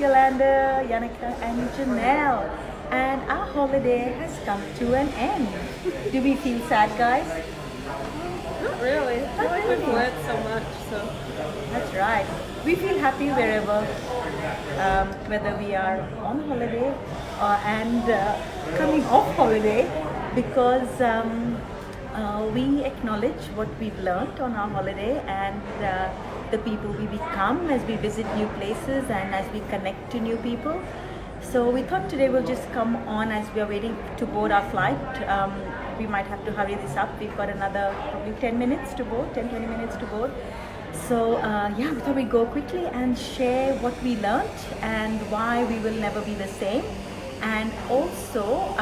Yolanda, Yannicka, and Janelle. And our holiday has come to an end. Do we feel sad, guys? Not really. I feel like we've learned so much, so. That's right. We feel happy wherever, whether we are on holiday and coming off holiday, because we acknowledge what we've learned on our holiday and the people we become as we visit new places and as we connect to new people. So we thought today we'll just come on as we are waiting to board our flight. We might have to hurry this up. We've got another probably 10 minutes to board, 10-20 minutes to board. So yeah, we thought we'd go quickly and share what we learned and why we will never be the same, and also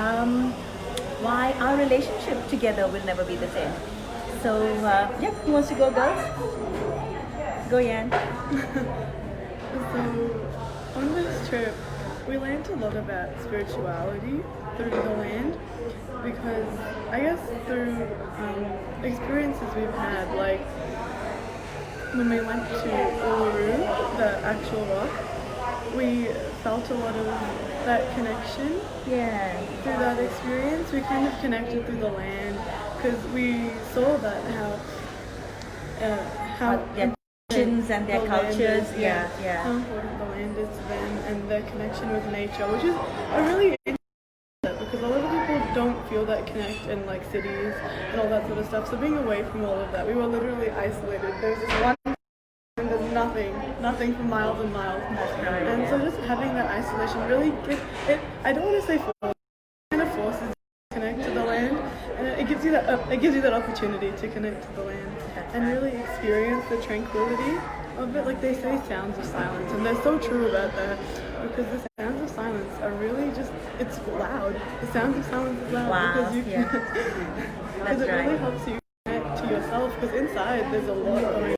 why our relationship together will never be the same. So yeah, who wants to go, girls? Go, Yan. So, on this trip, we learned a lot about spirituality through the land because I guess through experiences we've had, like when we went to Uluru, the actual rock, we felt a lot of that connection. Yeah. Through that experience, we kind of connected through the land because we saw that how Traditions and their the land cultures, is, yeah. how important the land is to them and their connection with nature, which is a really interesting because a lot of people don't feel that connect in like cities and all that sort of stuff. So being away from all of that, we were literally isolated. There's this one and there's nothing for miles and miles. And so just having that isolation really it I don't want to say force, it kind of forces you to connect to the land, and it gives you that opportunity to connect to the land and really experience the tranquility of it. Like they say, sounds of silence, and they're so true about that because the sounds of silence are really just, it's loud. The sounds of silence is loud because you can, because it really helps you connect to yourself because inside there's a lot going on.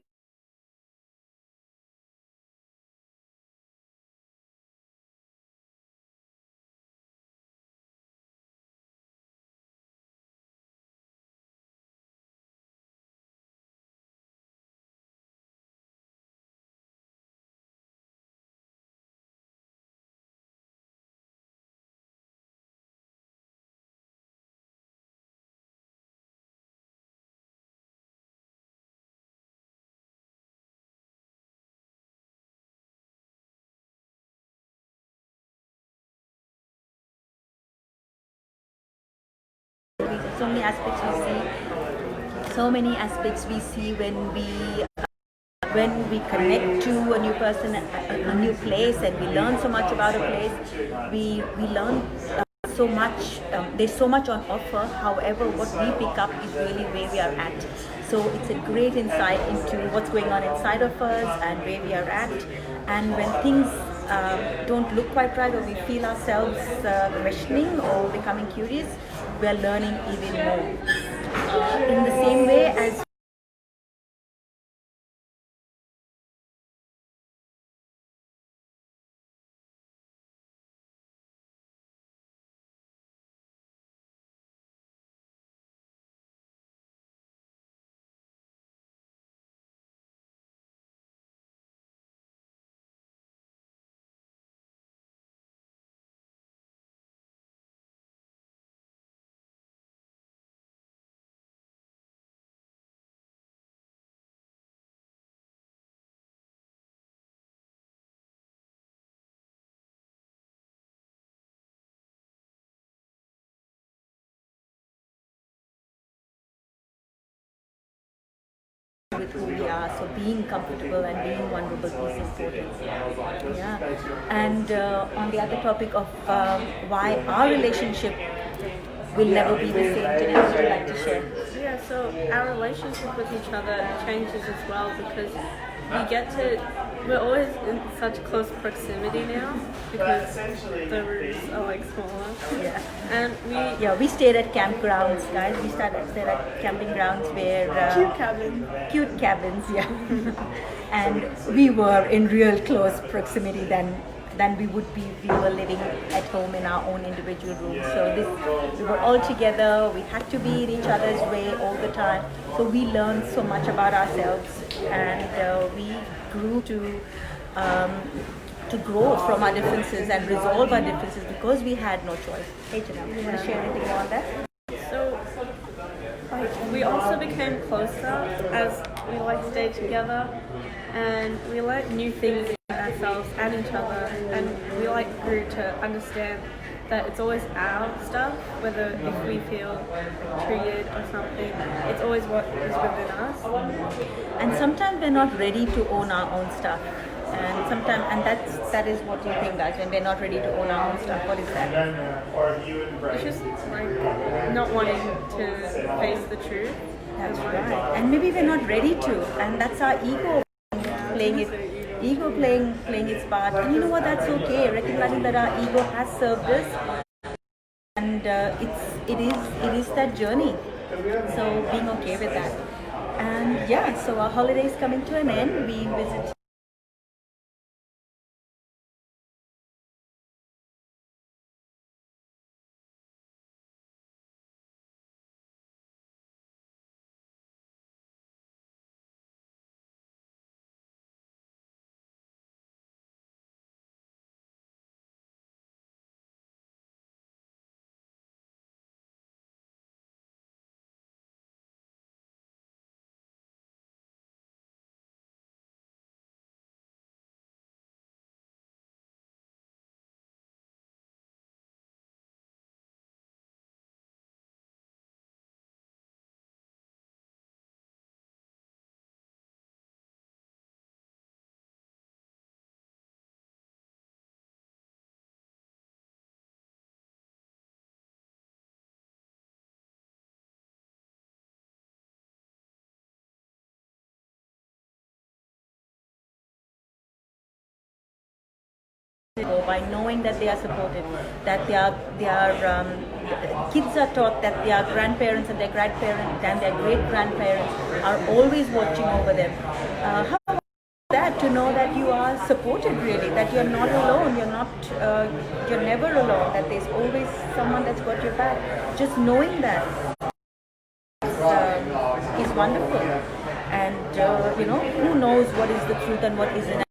So many aspects we see. So many aspects we see when we connect to a new person, a new place, and we learn so much about a place. We learn so much. There's so much on offer. However, what we pick up is really where we are at. So it's a great insight into what's going on inside of us and where we are at. And when things don't look quite right, or we feel ourselves questioning or becoming curious, we are learning even more. In the same way as with who we are, so being comfortable and being vulnerable is important. Yeah. And on the other topic of why our relationship will never be the same, Janelle, would you like to share? Yeah, so our relationship with each other changes as well because we're always in such close proximity now because the rooms are like smaller. Yeah. And We stayed at campgrounds, guys. We stayed at camping grounds where cute cabins, yeah. And we were in real close proximity than we would be if we were living at home in our own individual rooms. So we were all together. We had to be in each other's way all the time. So we learned so much about ourselves, and we grew to to grow from our differences and resolve our differences because we had no choice. Hey, Janelle, you want to share anything more on that? So, like, we also became closer as we like stayed together, and we learnt new things about ourselves and each other, and we like grew to understand that it's always our stuff, whether if we feel treated or something, it's always what is within us. And sometimes we're not ready to own our own stuff. And sometimes, and that is what you think, guys, when we're not ready to own our own stuff. What is that? It's just like not wanting to face the truth. That's right. And maybe we're not ready to, and that's our ego playing its part. And you know what? That's okay. Recognizing that our ego has served us, and it is that journey. So being okay with that. And yeah, so our holiday is coming to an end. We visit. By knowing that they are supported, that their kids are taught that their grandparents and their great grandparents are always watching over them. How about that, to know that you are supported, really, that you're not alone, you're never alone, that there's always someone that's got your back. Just knowing that is wonderful. And who knows what is the truth and what isn't.